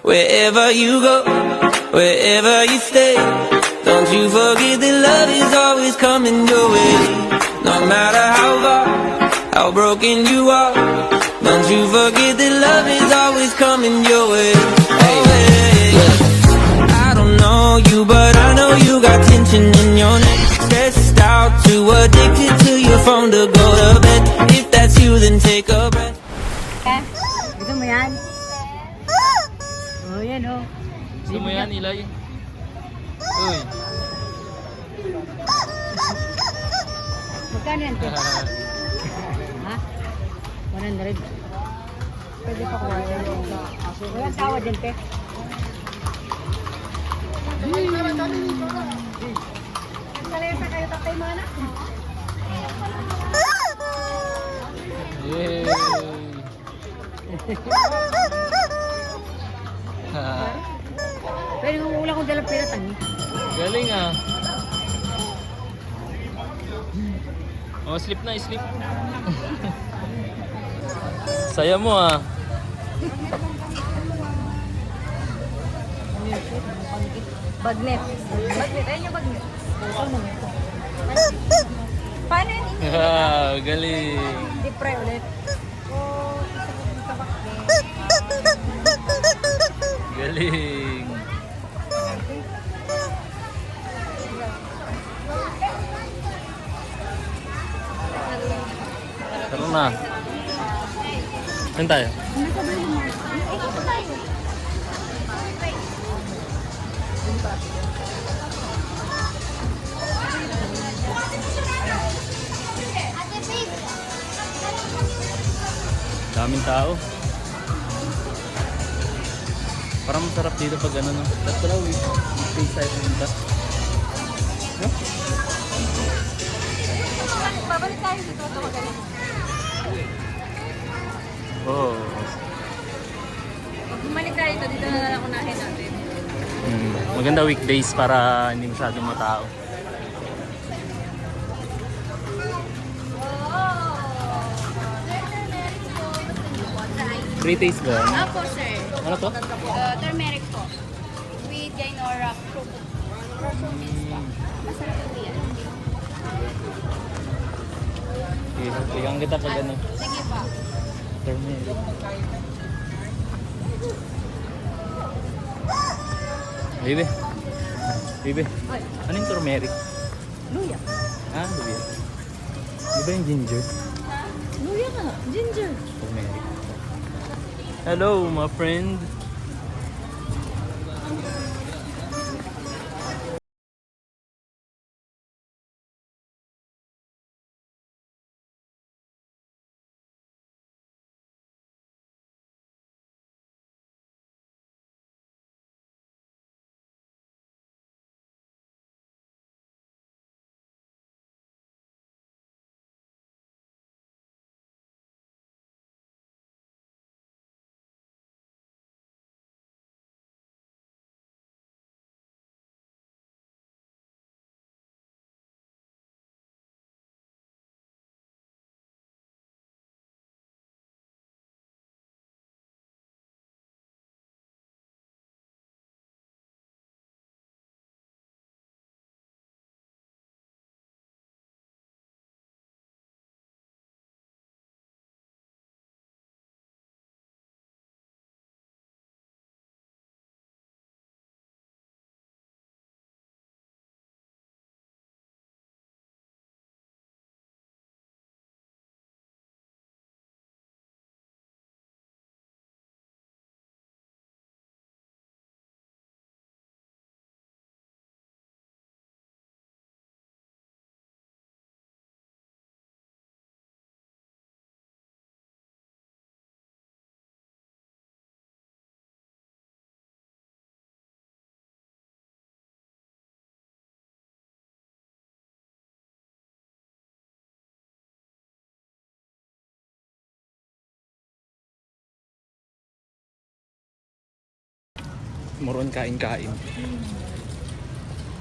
Wherever you go, wherever you stay, don't you forget that love is always coming your way. No matter how far, how broken you are, don't you forget that love is always coming your way. Hey, yeah. I don't know you, but I know you got tension in your neck. Stressed out, too addicted to your phone to go to bed. If that's you, then take a breath. Gusto mo yan? Oh, yan oh. Gusto mo yan, Ilay? Uy. Magkano yan, te? Ha? 100. Pwede pa kuha yan. Walang tawa dyan, te. Kalesa kayo, tatay mo anak. Yay! Pero yung ulang kong dalang piratan eh. Galing ah. Oh, sleep na, sleep. Saya mo ah. Bagnet. Bagnet. Ayun yung bagnet. Paano yun? Ah, galing. Hindi pre ulit. Oh, isa sa bagnet. Galing. Tara na. Saan tayo? Daming tao. Parang masarap dito pag ano no. Dapat pala face tayo punta. No? Babalik tayo dito. Ito magaling. Oh. Pag bumalik tayo dito na lang unahin natin. Maganda weekdays para hindi masyadong matao. Free taste ba yan? Apo, sir. Ano to? Turmeric po. With Gainora propolis po. Masarap po yan. Igang kita pag ano. Sige po. Turmeric. Baby. Baby. Ano yung turmeric? Luya. Ah, luya. Di ba yung ginger? Luya nga. Ginger. Turmeric. Hello, my friend. Moron kain-kain.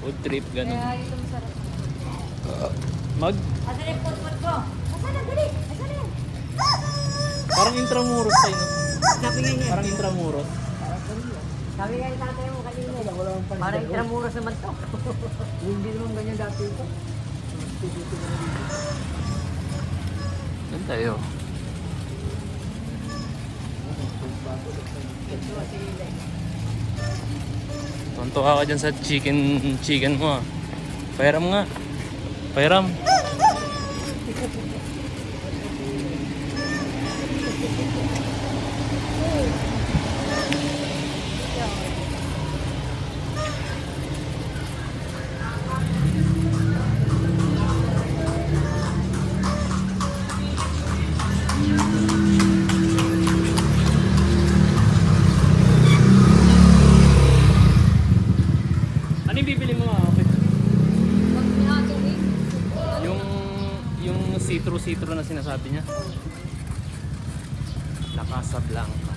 Food trip, ganun. Kaya ito masarap. Mag? Asan yung put-put ko? Asan na? Dali! Asan na yan? Parang intramuros tayo, no? Sabi nga niya. Parang intramuros. Sabi nga yung tatay mo kanina, parang tramuras naman to. Hindi naman ganyan dati ito. Yan tayo. Tonto ka dyan sa chicken mo ah. Pairam nga. Pairam. Ano yung bibili mo ah? Okay. Yung citro na sinasabi niya. La Casa Blanca.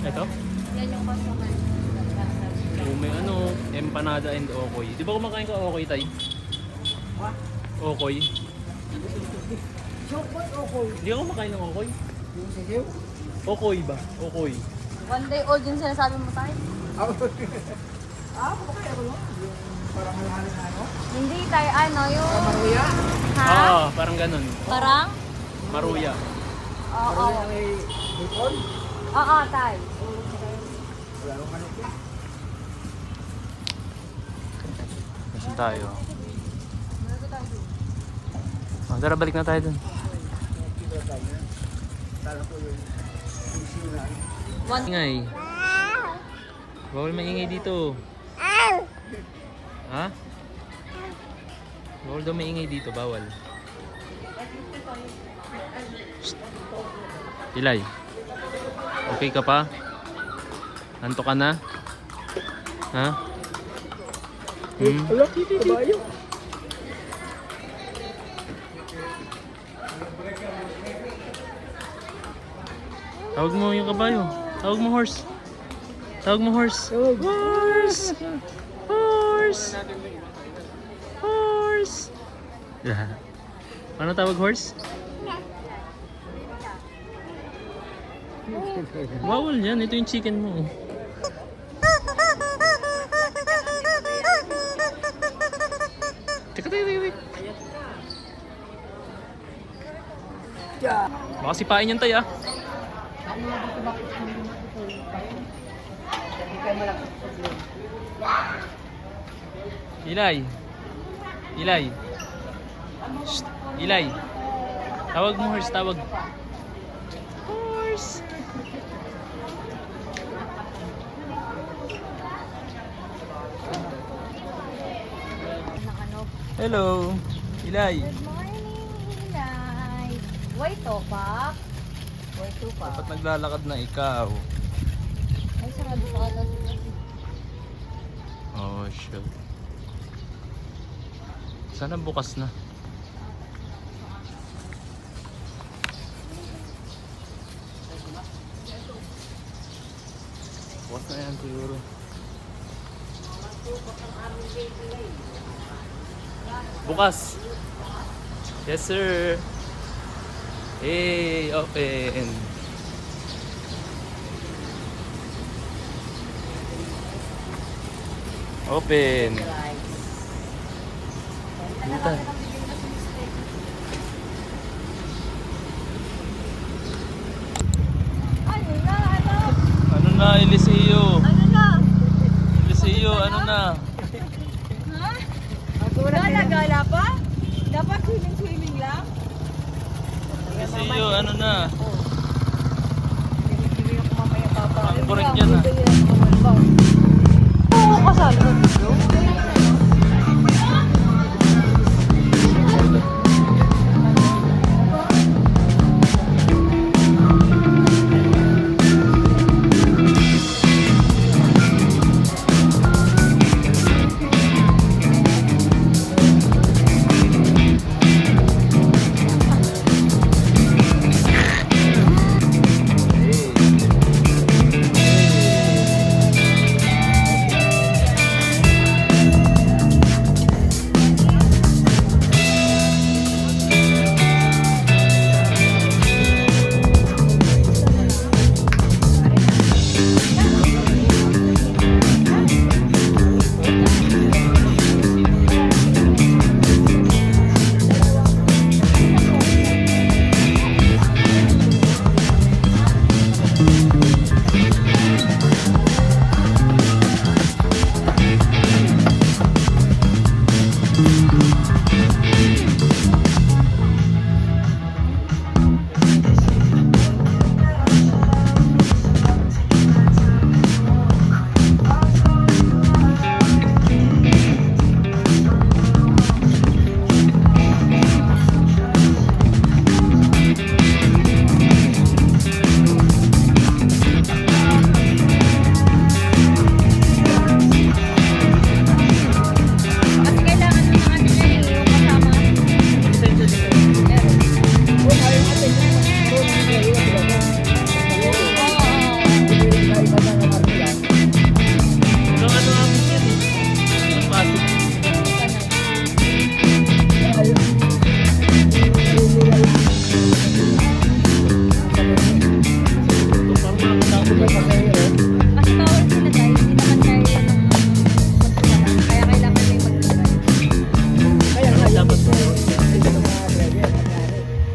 Ito? Yan yung customer. Oh, may ano, empanada and okoy. Di ba kumakain ka okoy, tay? Okoy. Di ka kumakain ng okoy? Okoy ba? Okoy. One day old yung sinasabi mo tayo. Hindi tayo, ano, yung... Ha? Oo, parang ganun. Parang? Maruya. Oo. Oo, tayo. Nasaan tayo? Oh, tara, balik na tayo dun. Ingay. Bawal maingay dito. Ha? Bawal daw maingay dito, bawal. Shh. Ilay. Okay ka pa? Anto ka na? Ha? Wala, dito ba yun? Tawag mo yung kabayo. Tawag mo horse. Tawag mo horse. Horse! Horse! Horse! Ano tawag horse? Bawal yan. Ito yung chicken mo. Teka. Baka sipain yan tayo ah. Ilay. Ilay. Shh. Ilay. Tawag mo horse, tawag. Horse. Hello. Ilay. Good morning, Ilay. Why topak? Why topak? Dapat naglalakad na ikaw. Ay, sarado pa ka. Oh, shoot. Sana bukas na. Bukas na yan siguro. Bukas. Yes, sir. Hey, open. Open. Butan. Ano na, Eliseo? Ano na? Eliseo, ano na? Ha? Gala-gala pa? Dapat swimming lang? Eliseo, ano na? Bibili ako mamaya papa. Ang correct yan ah. Oo, kasali ko dito.